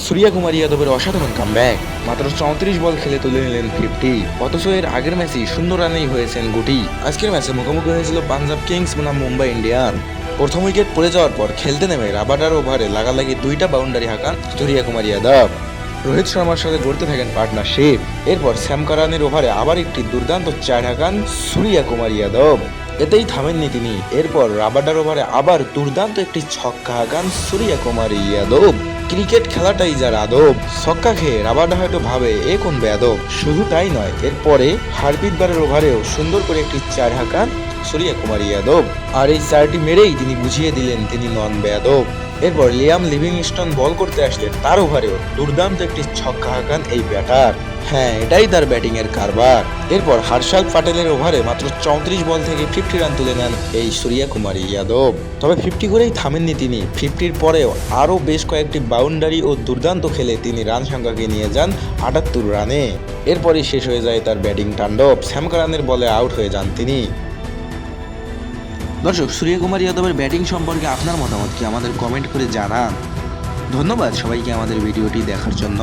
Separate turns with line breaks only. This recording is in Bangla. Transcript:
সূর্যকুমার যাদবের অসাধারণ কামব্যাক, মাত্র 34 বল খেলে তুলে নিলেন 50। অথচ এর আগের ম্যাচেই শূন্য রানেই হয়েছেন গুটি। আজকের ম্যাচে মুখোমুখি হয়েছিল পাঞ্জাব কিংস বনাম মুম্বাই ইন্ডিয়ান। প্রথম উইকেট পড়ে যাওয়ার পর খেলতে নেমে রাবাডার ওভারে লাগালাগি 2টা বাউন্ডারি হাঁকান সূর্যকুমার যাদব। রোহিত শর্মার সাথে গড়তে থাকেন পার্টনারশিপ। এরপর স্যাম কারানের ওভারে আবার একটি দুর্দান্ত 4 হাঁকান সূর্যকুমার যাদব। এতেই থামেননি তিনি। এরপর রাবাডার ওভারে আবার দুর্দান্ত একটি ছক্কা হাঁকান সূর্যকুমার যাদব। ক্রিকেট খেলাটাই যার আদব। ছক্কা খেয়ে রাবাডা হয়তো ভাবে এ কোন বেয়াদব। শুধু তাই নয়, এরপরে হারপিত বারের ওভারেও সুন্দর করে একটি 4 হাঁকান সূর্যকুমার যাদব। আর এই 4টি মেরেই তিনি বুঝিয়ে দিলেন তিনি নন বেয়াদব। এরপর লিয়াম লিভিংস্টন বল করতে আসলেন, তার ওভারেও দুর্দান্ত একটি ছক্কা হাঁকান এই ব্যাটার। হ্যাঁ, এটাই তার ব্যাটিং এর কারবার। এরপর হর্ষাল প্যাটেলের ওভারে মাত্র 34 বল থেকে 50 রান তুলে নেন এই সূর্যকুমার যাদব। তবে 50 করেই থামেননি তিনি। 50-র পরেও আরও বেশ কয়েকটি বাউন্ডারি ও দুর্দান্ত খেলে তিনি রান সংখ্যাকে নিয়ে যান 78 রানে। এরপরই শেষ হয়ে যায় তার ব্যাটিং তাণ্ডব। স্যাম কারানের বলে আউট হয়ে যান তিনি। দর্শক, সূর্যকুমার যাদবের ব্যাটিং সম্পর্কে আপনার মতামত কি আমাদের কমেন্ট করে জানান। ধন্যবাদ সবাইকে আমাদের ভিডিওটি দেখার জন্য।